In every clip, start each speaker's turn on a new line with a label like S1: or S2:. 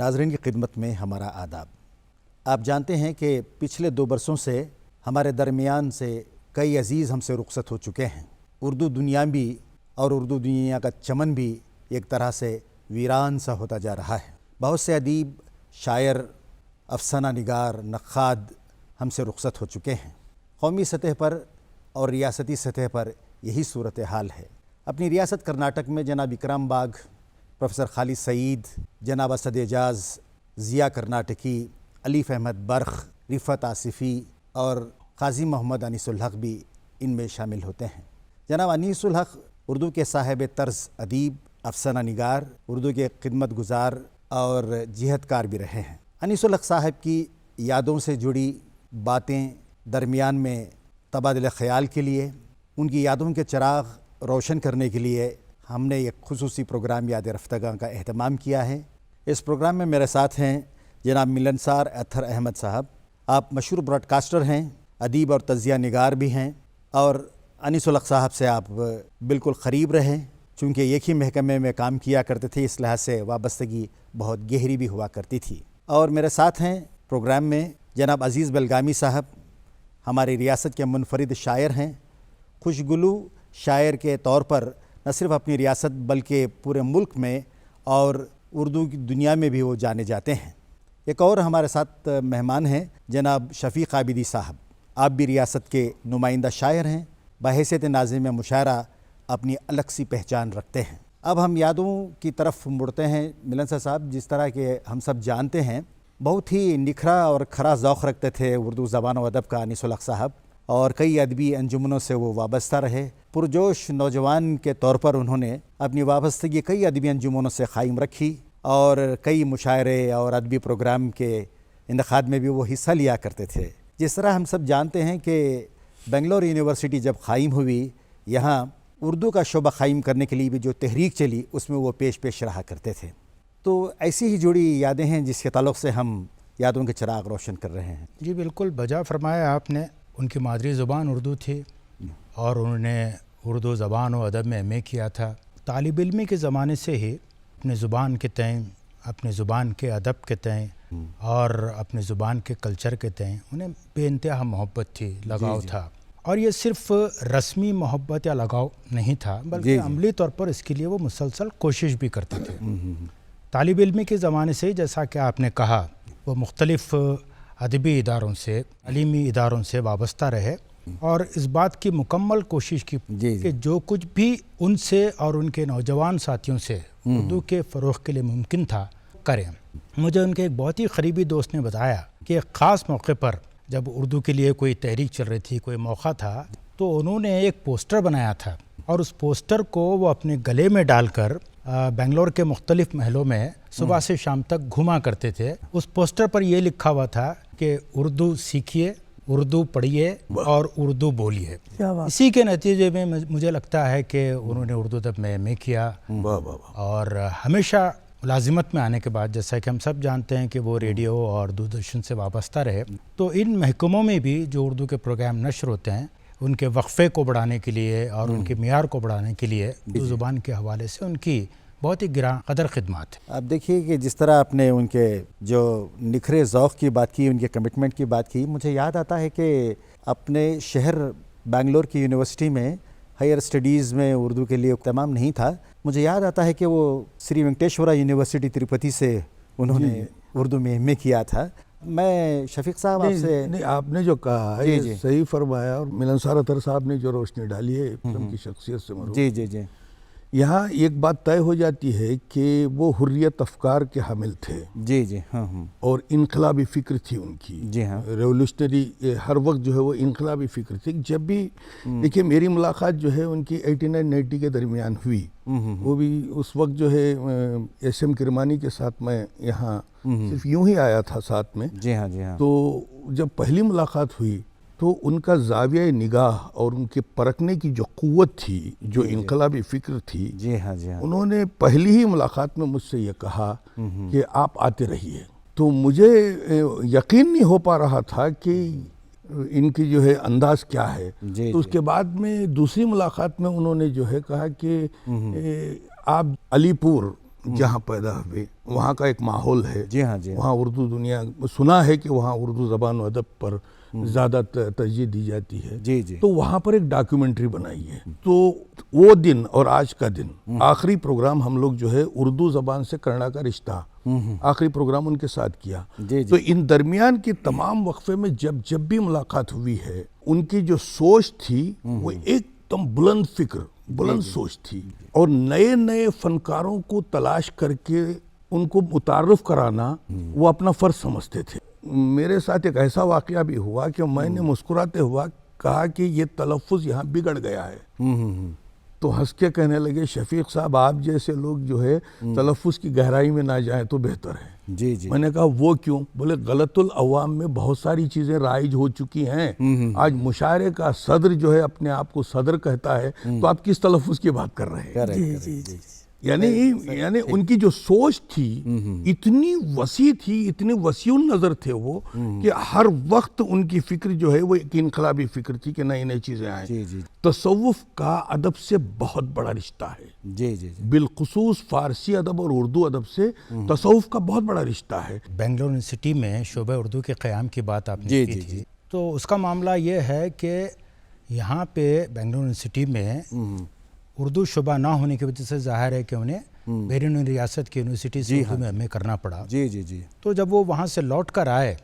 S1: ناظرین کی خدمت میں ہمارا آداب۔ آپ جانتے ہیں کہ پچھلے 2 برسوں سے ہمارے درمیان سے کئی عزیز ہم سے رخصت ہو چکے ہیں۔ اردو دنیا بھی اور اردو دنیا کا چمن بھی ایک طرح سے ویران سا ہوتا جا رہا ہے۔ بہت سے ادیب، شاعر، افسانہ نگار، نقاد ہم سے رخصت ہو چکے ہیں۔ قومی سطح پر اور ریاستی سطح پر یہی صورتحال ہے۔ اپنی ریاست کرناٹک میں جناب اکرام باغ، پروفیسر خالد سعید، جناب اسد اعجاز، ضیاء کرناٹکی، علیف احمد برخ، رفعت آصفی اور قاضی محمد انیس الحق بھی ان میں شامل ہوتے ہیں۔ جناب انیس الحق اردو کے صاحب طرز ادیب، افسانہ نگار، اردو کے خدمت گزار اور جہد کار بھی رہے ہیں۔ انیس الحق صاحب کی یادوں سے جڑی باتیں درمیان میں تبادلہ خیال کے لیے، ان کی یادوں کے چراغ روشن کرنے کے لیے ہم نے ایک خصوصی پروگرام یاد رفتگاں کا اہتمام کیا ہے۔ اس پروگرام میں میرے ساتھ ہیں جناب ملنسار اطہر احمد صاحب۔ آپ مشہور براڈ کاسٹر ہیں، ادیب اور تجزیہ نگار بھی ہیں، اور انیس الحق صاحب سے آپ بالکل قریب رہے، چونکہ ایک ہی محکمے میں کام کیا کرتے تھے، اس لحاظ سے وابستگی بہت گہری بھی ہوا کرتی تھی۔ اور میرے ساتھ ہیں پروگرام میں جناب عزیز بلگامی صاحب، ہماری ریاست کے منفرد شاعر ہیں، خوشگلو شاعر کے طور پر نہ صرف اپنی ریاست بلکہ پورے ملک میں اور اردو کی دنیا میں بھی وہ جانے جاتے ہیں۔ ایک اور ہمارے ساتھ مہمان ہیں جناب شفیق عابدی صاحب، آپ بھی ریاست کے نمائندہ شاعر ہیں، بحیثیت ناظم مشاعرہ اپنی الگ سی پہچان رکھتے ہیں۔ اب ہم یادوں کی طرف مڑتے ہیں۔ ملنسار صاحب، جس طرح کہ ہم سب جانتے ہیں، بہت ہی نکھرا اور کھرا ذوق رکھتے تھے اردو زبان و ادب کا انیس الحق صاحب، اور کئی ادبی انجمنوں سے وہ وابستہ رہے۔ پرجوش نوجوان کے طور پر انہوں نے اپنی وابستگی کئی ادبی انجمنوں سے قائم رکھی، اور کئی مشاعرے اور ادبی پروگرام کے انعقاد میں بھی وہ حصہ لیا کرتے تھے۔ جس طرح ہم سب جانتے ہیں کہ بنگلور یونیورسٹی جب قائم ہوئی، یہاں اردو کا شعبہ قائم کرنے کے لیے بھی جو تحریک چلی، اس میں وہ پیش رہا کرتے تھے۔ تو ایسی ہی جڑی یادیں ہیں جس کے تعلق سے ہم یادوں کے چراغ روشن کر رہے ہیں۔
S2: جی بالکل بجا فرمایا آپ نے۔ ان کی مادری زبان اردو تھی اور انہوں نے اردو زبان و ادب میں ایم اے کیا تھا۔ طالب علمی کے زمانے سے ہی اپنے زبان کے تئیں، اپنے زبان کے ادب کے تئیں اور اپنے زبان کے کلچر کے تئیں انہیں بے انتہا محبت تھی، لگاؤ تھا۔ اور یہ صرف رسمی محبت یا لگاؤ نہیں تھا، بلکہ عملی طور پر اس کے لیے وہ مسلسل کوشش بھی کرتے تھے۔ طالب علمی کے زمانے سے، جیسا کہ آپ نے کہا، وہ مختلف ادبی اداروں سے، تعلیمی اداروں سے وابستہ رہے، اور اس بات کی مکمل کوشش کی کہ جو کچھ بھی ان سے اور ان کے نوجوان ساتھیوں سے اردو کے فروغ کے لیے ممکن تھا کریں۔ مجھے ان کے ایک بہت ہی قریبی دوست نے بتایا کہ ایک خاص موقع پر جب اردو کے لیے کوئی تحریک چل رہی تھی، کوئی موقع تھا، تو انہوں نے ایک پوسٹر بنایا تھا، اور اس پوسٹر کو وہ اپنے گلے میں ڈال کر بنگلور کے مختلف محلوں میں صبح سے شام تک گھوما کرتے تھے۔ اس پوسٹر پر یہ لکھا ہوا تھا کہ اردو سیکھیے، اردو پڑھیے اور اردو بولیے۔ اسی کے نتیجے میں مجھے لگتا ہے کہ انہوں نے اردو ادب میں ایم اے کیا، اور ہمیشہ ملازمت میں آنے کے بعد، جیسا کہ ہم سب جانتے ہیں کہ وہ ریڈیو اور دوردرشن سے وابستہ رہے، تو ان محکموں میں بھی جو اردو کے پروگرام نشر ہوتے ہیں، ان کے وقفے کو بڑھانے کے لیے اور ان کے معیار کو بڑھانے کے لیے اردو زبان کے حوالے سے ان کی بہت ہی گراں قدر خدمات ہیں۔
S1: آپ دیکھیے کہ جس طرح آپ نے ان کے جو نکھرے ذوق کی بات کی، ان کے کمٹمنٹ کی بات کی، مجھے یاد آتا ہے کہ اپنے شہر بنگلور کی یونیورسٹی میں ہائر اسٹڈیز میں اردو کے لیے اہتمام نہیں تھا۔ مجھے یاد آتا ہے کہ وہ سری وینکٹیشورا یونیورسٹی تروپتی سے انہوں نے اردو میں ایم اے کیا تھا۔ میں شفیق صاحب آپ سے
S3: نہیں، آپ نے جو کہا یہ صحیح فرمایا، اور ملنسار اطہر صاحب نے جو روشنی ڈالی ہے ان کی شخصیت سے مربوط،
S1: جی
S3: یہاں ایک بات طے ہو جاتی ہے کہ وہ حریت افکار کے حامل تھے،
S1: ہاں،
S3: اور انقلابی فکر تھی ان کی، ریولوشنری، ہر وقت جو ہے وہ انقلابی فکر تھی۔ جب بھی دیکھیے میری ملاقات جو ہے ان کی 89-90 کے درمیان ہوئی، وہ بھی اس وقت جو ہے ایس ایم کرمانی کے ساتھ میں یہاں صرف یوں ہی آیا تھا ساتھ میں۔
S1: جی ہاں
S3: تو جب پہلی ملاقات ہوئی تو ان کا زاویہ نگاہ اور ان کے پرکھنے کی جو قوت تھی، جو انقلابی فکر تھی، انہوں نے پہلی ہی ملاقات میں مجھ سے یہ کہا کہ آپ آتے رہیے۔ تو مجھے یقین نہیں ہو پا رہا تھا کہ ان کی جو ہے انداز کیا ہے۔ تو اس کے بعد میں دوسری ملاقات میں انہوں نے جو ہے کہا کہ آپ علی پور جہاں پیدا ہوئے وہاں کا ایک ماحول ہے.
S1: جی ہاں جی.
S3: وہاں اردو دنیا سنا ہے کہ وہاں اردو زبان و ادب پر زیادہ ترجیح دی جاتی ہے.
S1: جی جی.
S3: تو وہاں پر ایک ڈاکیومنٹری بنائی ہے. تو وہ دن اور آج کا دن آخری پروگرام ہم لوگ جو ہے اردو زبان سے کرنا کا رشتہ آخری پروگرام ان کے ساتھ کیا. تو ان درمیان کی تمام وقفے میں جب بھی ملاقات ہوئی ہے ان کی جو سوچ تھی وہ ایک دم بلند فکر بلند سوچ تھی اور نئے نئے فنکاروں کو تلاش کر کے ان کو متعارف کرانا وہ اپنا فرض سمجھتے تھے. میرے ساتھ ایک ایسا واقعہ بھی ہوا کہ میں نے مسکراتے ہوا کہا کہ یہ تلفظ یہاں بگڑ گیا ہے. تو ہنس کے کہنے لگے شفیق صاحب آپ جیسے لوگ جو ہے تلفظ کی گہرائی میں نہ جائیں تو بہتر ہے.
S1: جی جی.
S3: میں نے کہا وہ کیوں؟ بولے غلط العوام میں بہت ساری چیزیں رائج ہو چکی ہیں. آج مشاعرے کا صدر جو ہے اپنے آپ کو صدر کہتا ہے تو آپ کس تلفظ کی بات کر رہے ہیں؟
S4: جی جی جی.
S3: یعنی ان کی جو سوچ تھی اتنی وسیع تھی, اتنے وسیع نظر تھے وہ کہ ہر وقت ان کی فکر جو ہے وہ ایک انقلابی فکر تھی کہ نئی نئی چیزیں آئیں.
S1: جی جی.
S3: تصوف کا ادب سے بہت بڑا رشتہ ہے.
S1: جی جی.
S3: بالخصوص فارسی ادب اور اردو ادب سے تصوف کا بہت بڑا رشتہ ہے.
S2: بنگلور یونیورسٹی میں شعبہ اردو کے قیام کی بات آپ نے کی تھی, تو اس کا معاملہ یہ ہے کہ یہاں پہ بنگلور یونیورسٹی میں اردو شعبہ نہ ہونے کی وجہ سے ظاہر ہے کہ انہیں بیرون ریاست کی یونیورسٹی سے اردو میں ایم اے کرنا پڑا.
S1: جی جی جی.
S2: تو جب وہ وہاں سے لوٹ کر آئے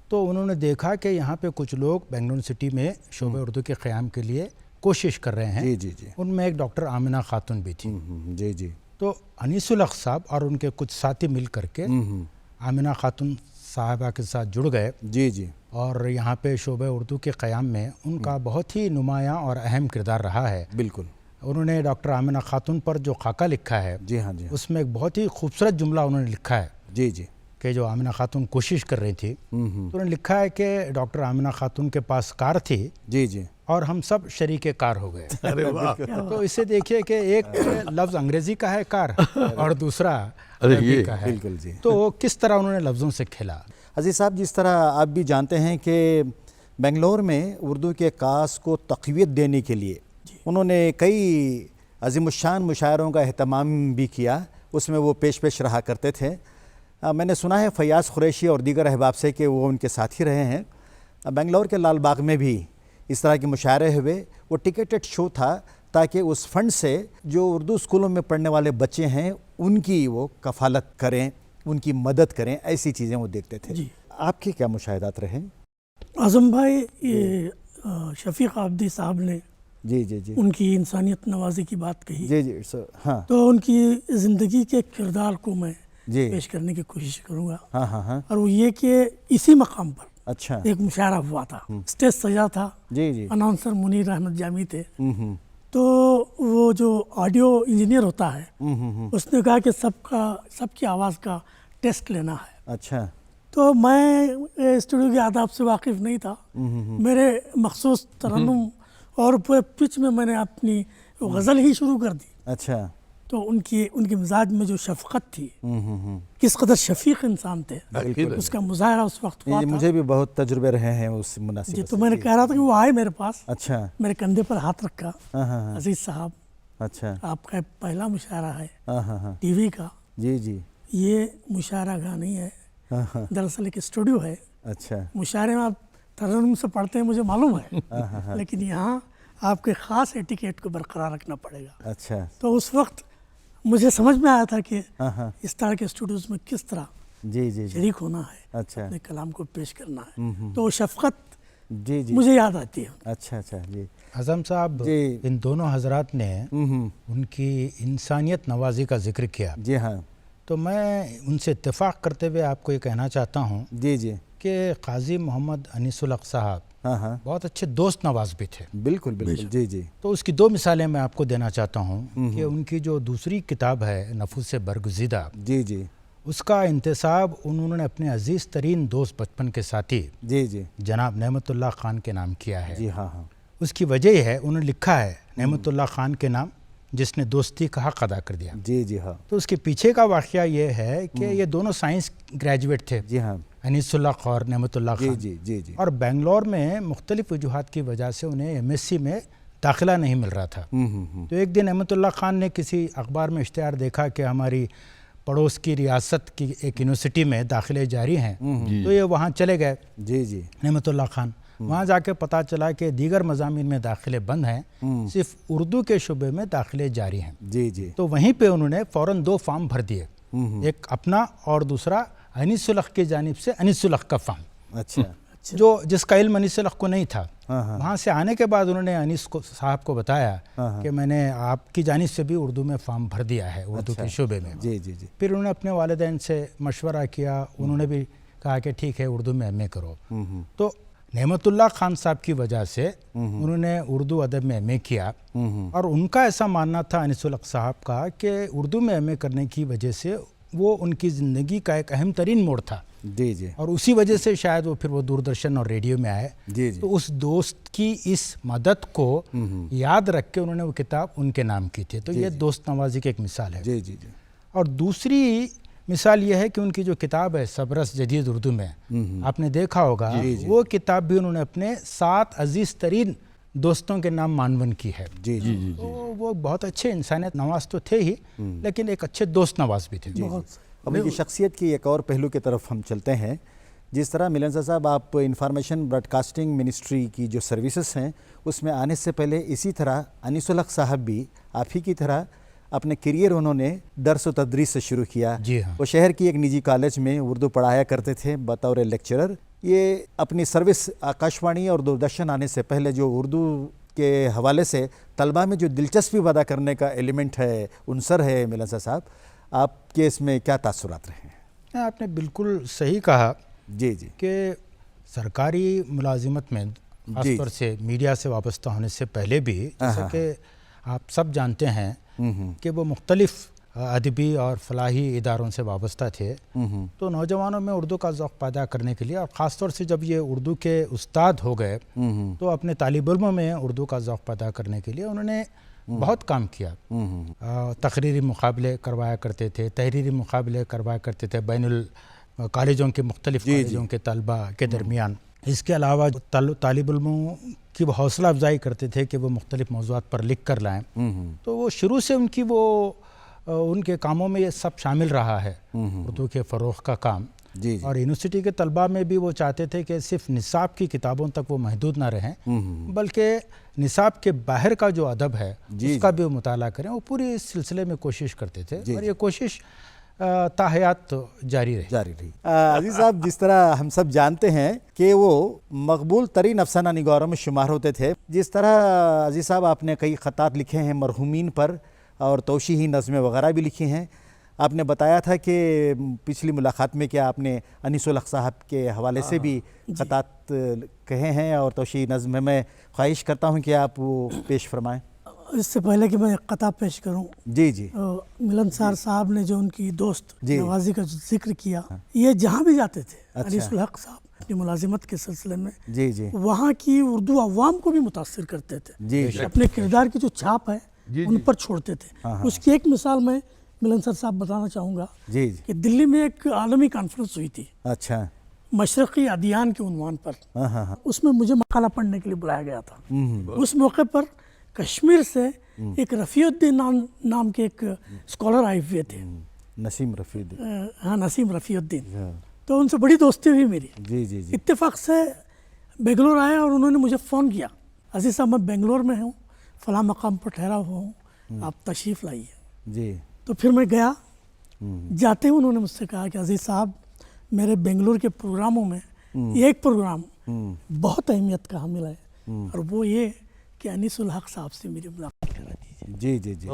S2: تو انہوں نے دیکھا کہ یہاں پہ کچھ لوگ بنگلور یونیورسٹی میں شعبہ اردو کے قیام کے لیے کوشش کر رہے ہیں.
S1: جی جی جی.
S2: ان میں ایک ڈاکٹر آمنہ خاتون بھی تھی.
S1: جی جی.
S2: تو انیس الحق صاحب اور ان کے کچھ ساتھی مل کر کے آمنہ خاتون صاحبہ کے ساتھ جڑ گئے.
S1: جی جی.
S2: اور یہاں پہ شعبہ اردو کے قیام میں ان کا بہت ہی نمایاں اور اہم کردار رہا ہے.
S1: بالکل.
S2: انہوں نے ڈاکٹر آمنہ خاتون پر جو خاکہ لکھا ہے,
S1: جی ہاں جی,
S2: اس میں ایک بہت ہی خوبصورت جملہ انہوں نے لکھا ہے.
S1: جی جی.
S2: کہ جو آمنہ خاتون کوشش کر رہی تھی, تو انہوں نے لکھا ہے کہ ڈاکٹر آمنہ خاتون کے پاس کار تھی.
S1: جی جی.
S2: اور ہم سب شریک کار ہو گئے. تو اسے دیکھیے کہ ایک لفظ انگریزی کا ہے کار اور دوسرا عربی کا ہے.
S1: بالکل جی.
S2: تو کس طرح انہوں نے لفظوں سے کھیلا.
S1: عزیز صاحب, جس طرح آپ بھی جانتے ہیں کہ بنگلور میں اردو کے کاس کو تقویت دینے کے لیے انہوں نے کئی عظیم الشان مشاعروں کا اہتمام بھی کیا. اس میں وہ پیش رہا کرتے تھے. میں نے سنا ہے فیاض قریشی اور دیگر احباب سے کہ وہ ان کے ساتھی رہے ہیں. بنگلور کے لال باغ میں بھی اس طرح کے مشاعرے ہوئے. وہ ٹکٹڈ شو تھا تاکہ اس فنڈ سے جو اردو اسکولوں میں پڑھنے والے بچے ہیں ان کی وہ کفالت کریں, ان کی مدد کریں. ایسی چیزیں وہ دیکھتے تھے.
S4: جی.
S1: آپ کے کیا مشاہدات رہے؟
S4: اعظم بھائی, یہ شفیق عابدی صاحب نے
S1: جی جی جی
S4: ان کی انسانیت نوازی کی بات کہی.
S1: جی جی. ہاں.
S4: تو ان کی زندگی کے کردار کو میں
S1: جی
S4: پیش کرنے کی کوشش کروں گا.
S1: ہاں ہاں ہاں.
S4: اور وہ یہ کہ اسی مقام پر
S1: اچھا
S4: ایک مشاعرہ ہوا تھا, اسٹیج سجا تھا.
S1: جی جی.
S4: اناؤنسر منیر احمد جامی تھے. تو وہ جو آڈیو انجینئر ہوتا ہے اس نے کہا کہ سب کی آواز کا ٹیسٹ لینا ہے.
S1: اچھا.
S4: تو میں اسٹوڈیو کے آداب سے واقف نہیں تھا. میرے مخصوص ترنم اور پچ میں نے اپنی غزل ہی شروع کر دی.
S1: اچھا.
S4: تو ان کی مزاج میں جو شفقت تھی, کس قدر شفیق انسان تھے, اس کا مظاہرہ اس وقت ہوا تھا.
S1: مجھے بھی بہت تجربے رہے ہیں اس مناسب.
S4: جی. تو میں نے کہہ رہا تھا کہ وہ آئے میرے پاس.
S1: اچھا.
S4: میرے کندھے پر ہاتھ رکھا. عزیز صاحب,
S1: اچھا,
S4: آپ کا پہلا مشاعرہ ہے
S1: ٹی
S4: وی کا.
S1: جی جی.
S4: یہ مشاعرہ گاہ نہیں ہے, دراصل ایک اسٹوڈیو ہے.
S1: اچھا.
S4: مشاعرے میں آپ ترنم سے پڑھتے ہیں مجھے معلوم ہے, لیکن یہاں آپ کے خاص ایٹیکیٹ کو برقرار رکھنا پڑے گا.
S1: اچھا.
S4: تو اس وقت مجھے سمجھ میں آیا تھا کہ اس طرح کے اسٹوڈیوز میں کس طرح
S1: جی جی
S4: شریک ہونا ہے,
S1: اچھا,
S4: اپنے کلام کو پیش کرنا ہے. تو شفقت
S1: جی جی
S4: مجھے یاد آتی ہے.
S1: اچھا اچھا. جی.
S2: اعظم صاحب, ان دونوں حضرات نے ان کی انسانیت نوازی کا ذکر کیا.
S1: جی ہاں.
S2: تو میں ان سے اتفاق کرتے ہوئے آپ کو یہ کہنا چاہتا ہوں
S1: جی جی
S2: کہ قاضی محمد انیس الحق صاحب بہت اچھے دوست نواز بھی تھے.
S1: بالکل بالکل. جی جی.
S2: تو اس کی دو مثالیں میں آپ کو دینا چاہتا ہوں کہ ان کی جو دوسری کتاب ہے نفوس برگزیدہ,
S1: جی جی,
S2: اس کا انتصاب انہوں نے اپنے عزیز ترین دوست بچپن کے ساتھی
S1: جی جی
S2: جناب نعمت اللہ خان کے نام کیا ہے.
S1: جی ہاں ہاں.
S2: اس کی وجہ یہ ہے, انہوں نے لکھا ہے نعمت اللہ خان کے نام جس نے دوستی کا حق ادا کر دیا.
S1: جی جی ہاں.
S2: تو اس کے پیچھے کا واقعہ یہ ہے کہ یہ دونوں سائنس گریجویٹ تھے.
S1: جی ہاں.
S2: انیس الحق اور نعمت اللہ خان.
S1: جی جی جی.
S2: اور بنگلور میں مختلف وجوہات کی وجہ سے انہیں ایم ایس سی میں داخلہ نہیں مل رہا تھا. تو ایک دن احمد اللہ خان نے کسی اخبار میں اشتہار دیکھا کہ ہماری پڑوس کی ریاست کی ایک یونیورسٹی میں داخلے جاری ہیں, تو یہ وہاں چلے گئے.
S1: جی
S2: نعمت اللہ خان وہاں جا کے پتہ چلا کہ دیگر مضامین میں داخلے بند ہیں, صرف اردو کے شعبے میں داخلے جاری ہیں. تو وہیں پہ انہوں نے فوراً 2 فارم بھر دیے, ایک اپنا اور دوسرا انیس الحق کی جانب سے انیس الحق کا فارم.
S1: اچھا.
S2: جس کا علم انیس الحق کو نہیں تھا. وہاں سے آنے کے بعد انہوں نے انیس صاحب کو بتایا کہ میں نے آپ کی جانب سے بھی اردو میں فارم بھر دیا ہے, اردو کے شعبے میں. پھر انہوں نے اپنے والدین سے مشورہ کیا, انہوں نے بھی کہا کہ ٹھیک ہے اردو میں ایم اے کرو. تو نعمت اللہ خان صاحب کی وجہ سے انہوں نے اردو ادب میں ایم اے کیا, اور ان کا ایسا ماننا تھا انیس الحق صاحب کا کہ اردو میں ایم اے کرنے کی وجہ سے وہ ان کی زندگی کا ایک اہم ترین موڑ تھا. اور اسی وجہ سے شاید پھر وہ دوردرشن اور ریڈیو میں آئے. تو اس دوست کی اس مدد کو یاد رکھ کے انہوں نے وہ کتاب ان کے نام کی تھی. تو یہ دوست نوازی کی ایک مثال ہے. اور دوسری مثال یہ ہے کہ ان کی جو کتاب ہے سبرس جدید اردو میں, آپ نے دیکھا ہوگا وہ کتاب بھی انہوں نے اپنے 7 عزیز ترین دوستوں کے نام معنون کی ہے. تو وہ بہت اچھے انسانیت نواز تو تھے ہی, لیکن ایک اچھے دوست نواز بھی تھے.
S1: اب یہ شخصیت کی ایک اور پہلو کی طرف ہم چلتے ہیں. جس طرح ملنسار صاحب آپ انفارمیشن براڈ کاسٹنگ منسٹری کی جو سروسز ہیں اس میں آنے سے پہلے اسی طرح انیس الحق صاحب بھی آپ ہی کی طرح اپنے کیریئر انہوں نے درس و تدریس سے شروع کیا. وہ شہر کی ایک نجی کالج میں اردو پڑھایا کرتے تھے بطور لیکچرر. یہ اپنی سروس آکاشوانی اور دوردرشن آنے سے پہلے جو اردو کے حوالے سے طلبہ میں جو دلچسپی پیدا کرنے کا ایلیمنٹ ہے, عنصر ہے, ملنسار صاحب آپ کے اس میں کیا تاثرات رہے ہیں؟
S2: آپ نے بالکل صحیح کہا کہ سرکاری ملازمت میں خاص طور سے میڈیا سے وابستہ ہونے سے پہلے بھی, جیسا کہ آپ سب جانتے ہیں کہ وہ مختلف ادبی اور فلاحی اداروں سے وابستہ تھے. تو نوجوانوں میں اردو کا ذوق پیدا کرنے کے لیے, اور خاص طور سے جب یہ اردو کے استاد ہو گئے تو اپنے طالب علموں میں اردو کا ذوق پیدا کرنے کے لیے انہوں نے بہت کام کیا. تقریری مقابلے کروایا کرتے تھے, تحریری مقابلے کروایا کرتے تھے بین کالجوں کے مختلف کالجوں کے طلبہ کے درمیان. اس کے علاوہ طالب علموں کی وہ حوصلہ افزائی کرتے تھے کہ وہ مختلف موضوعات پر لکھ کر لائیں. تو وہ شروع سے ان کے کاموں میں یہ سب شامل رہا ہے, اردو کے فروغ کا کام. اور یونیورسٹی کے طلباء میں بھی وہ چاہتے تھے کہ صرف نصاب کی کتابوں تک وہ محدود نہ رہیں, بلکہ نصاب کے باہر کا جو ادب ہے اس کا بھی وہ مطالعہ کریں. وہ پوری اس سلسلے میں کوشش کرتے تھے, اور یہ کوشش تاحیات جاری رہی.
S1: عزیز صاحب, جس طرح ہم سب جانتے ہیں کہ وہ مقبول ترین افسانہ نگاروں میں شمار ہوتے تھے, جس طرح عزیز صاحب آپ نے کئی خطات لکھے ہیں مرحومین پر اور توشیحی نظمیں وغیرہ بھی لکھی ہیں. آپ نے بتایا تھا کہ پچھلی ملاقات میں کہ آپ نے انیس الحق صاحب کے حوالے سے بھی خطات کہے ہیں اور توشیحی نظم میں خواہش کرتا ہوں کہ آپ وہ پیش فرمائیں.
S4: اس سے پہلے کہ میں ایک قطع پیش کروں, ملنسار صاحب نے جو ان کی دوست نوازی کا ذکر کیا, یہ جہاں بھی جاتے تھے انیس الحق صاحب اپنی ملازمت کے سلسلے میں وہاں کی اردو عوام کو بھی متاثر کرتے تھے, اپنے کردار کی جو چھاپ ہے ان پر چھوڑتے تھے. اس کی ایک مثال میں ملنسار صاحب بتانا چاہوں گا کہ دلی میں ایک عالمی کانفرنس ہوئی تھی مشرقی ادیان کے عنوان پر. اس میں مجھے مقالہ پڑھنے کے لیے بلایا گیا تھا. اس موقع پر کشمیر سے ایک رفیع الدین نام کے ایک اسکالر آئے ہوئے تھے,
S1: نسیم رفیع الدین.
S4: ہاں, نسیم رفیع الدین. تو ان سے بڑی دوستی ہوئی میری. اتفاق سے بنگلور آیا اور انہوں نے مجھے فون کیا, عزیز صاحب میں بنگلور میں ہوں, فلاں مقام پر ٹھہرا ہوا ہوں, آپ تشریف لائیے. تو پھر میں گیا. جاتے ہوئے انہوں نے مجھ سے کہا کہ عزیز صاحب میرے بنگلور کے پروگراموں میں ایک پروگرام بہت اہمیت کا حامل ہے, اور وہ یہ کہ انیس الحق صاحب سے میری ملاقات کرا دیجیے.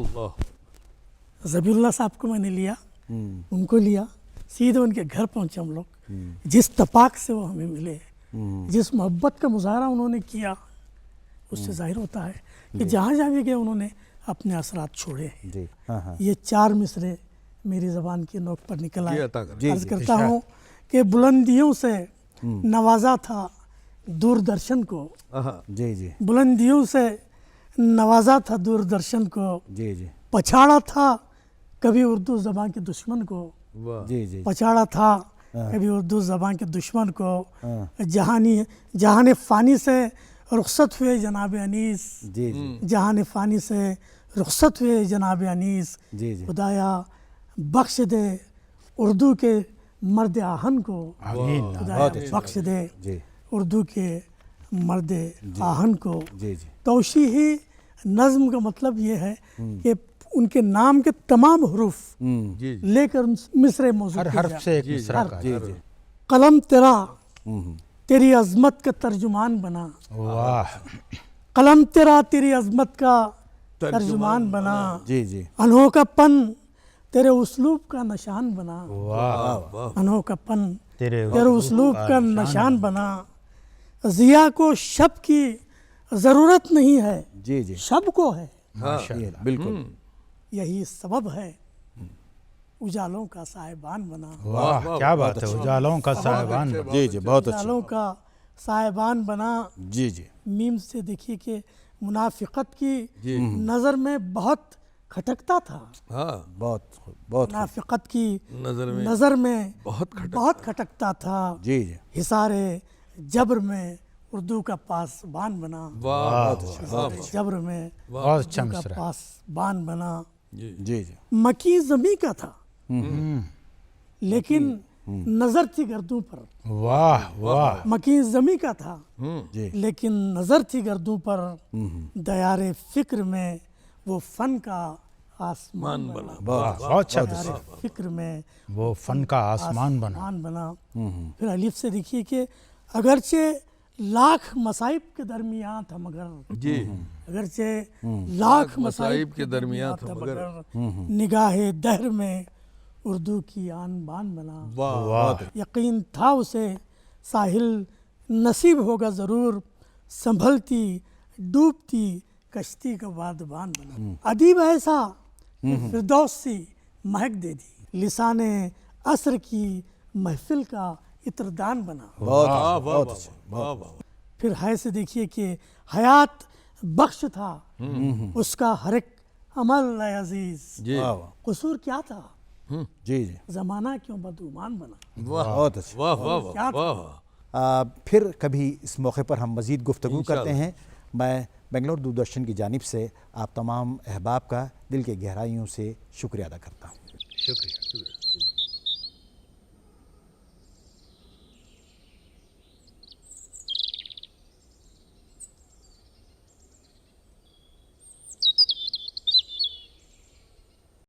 S4: ذبیح اللہ صاحب کو میں نے لیا, ان کو لیا, سیدھے ان کے گھر پہنچے ہم لوگ. جس تپاک سے وہ ہمیں ملے, جس محبت کا مظاہرہ انہوں نے کیا, اس سے ظاہر ہوتا ہے کہ جہاں جہاں بھی گئے انہوں نے اپنے اثرات چھوڑے. یہ 4 مصرے میری زبان کی نوک پر نکل آئے. عرض کرتا ہوں کہ بلندیوں سے نوازا تھا دوردرشن کو, بلندیوں سے نوازا تھا دوردرشن کو, پچھاڑا تھا کبھی اردو زبان کے دشمن کو, پچھاڑا تھا کبھی اردو زبان کے دشمن کو. جہان فانی سے رخصت ہوئے جناب انیس،
S1: جی جی
S4: جہان فانی سے رخصت ہوئے جناب انیس،
S1: جی جی
S4: خدایا بخش دے اردو کے مرد آہن کو،
S2: آمین
S4: خدایا بخش دے
S1: جی
S4: اردو کے مرد آہن کو۔
S1: جی جی
S4: توشیحی نظم کا مطلب یہ ہے کہ ان کے نام کے تمام حروف
S3: جی
S4: لے کر مصرع موضوع
S2: ہر
S4: کیا
S2: حرف
S4: جائے۔
S2: سے ایک مصرع کا
S1: جی جی
S4: قلم تیرا تیری عظمت کا ترجمان بنا،
S2: واہ
S4: قلم تیرا تیری عظمت کا ترجمان بنا،
S1: جی جی
S4: انہوں پن تیرے اسلوب کا نشان بنا،
S2: واہ
S4: انہوں کا پن
S2: تیرے
S4: تیرے اسلوب کا نشان بنا۔ ضیاء کو شب کی ضرورت نہیں ہے،
S1: جی جی
S4: شب کو ہے،
S1: بالکل
S4: یہی سبب ہے اجالوں کا صاحبان بنا،
S2: واہ کیا بات ہے، اجالوں کا صاحبان بنا۔
S1: جی جی بہت اچھا
S4: اجالوں کا صاحبان بنا۔
S1: جی جی
S4: میم سے دیکھیے کہ منافقت کی نظر میں بہت کھٹکتا تھا،
S3: ہاں
S1: بہت بہت
S4: منافقت کی
S3: نظر میں
S4: نظر میں
S3: بہت
S4: کھٹکتا تھا،
S1: جی جی
S4: حصار جبر میں اردو کا پاسبان بنا،
S3: واہ
S4: جبر میں
S2: بہت اچھا
S4: اردو کا
S2: مصرع۔
S4: پاسبان بنا۔
S1: جی جی
S4: مکی زمیں کا تھا لیکن نظر تھی گردوں پر،
S2: واہ واہ
S4: مکی زمیں کا تھا
S1: جی
S4: لیکن نظر تھی گردوں پر، دیار فکر میں وہ فن کا آسمان بنا،
S2: بہت اچھا
S4: دیار
S2: مصرع،
S4: فکر میں
S2: وہ فن کا آسمان بنا۔
S4: آسمان بنا۔ پھر الف سے دیکھیے کہ اگرچہ لاکھ مصائب کے درمیان تھا مگر،
S3: جی
S4: اگرچہ لاکھ
S3: مصائب کے درمیان تھا مگر
S4: نگاہ دہر میں اردو کی آن بان بنا۔
S3: واہ
S4: یقین تھا اسے ساحل نصیب ہوگا ضرور، سنبھلتی ڈوبتی کشتی کا بادبان بنا۔ ادیب ایسا کہ فردوس سی مہک دے دی، لسان عصر کی محفل کا عطردان بنا۔
S1: بہت بہت اچھا بہت
S4: پھر ہے سے دیکھیے کہ حیات بخش تھا اس کا ہر ایک عمل اے عزیز،
S3: جی
S4: قصور کیا تھا
S1: جی جی
S4: زمانہ کیوں بدگمان بنا،
S1: بہت اچھا
S3: واہ واہ
S4: کیا تھا؟
S3: واہ
S1: پھر کبھی اس موقع پر ہم مزید گفتگو کرتے ہیں۔ میں بنگلور دوردرشن کی جانب سے آپ تمام احباب کا دل کے گہرائیوں سے شکریہ ادا کرتا ہوں۔
S2: شکریہ۔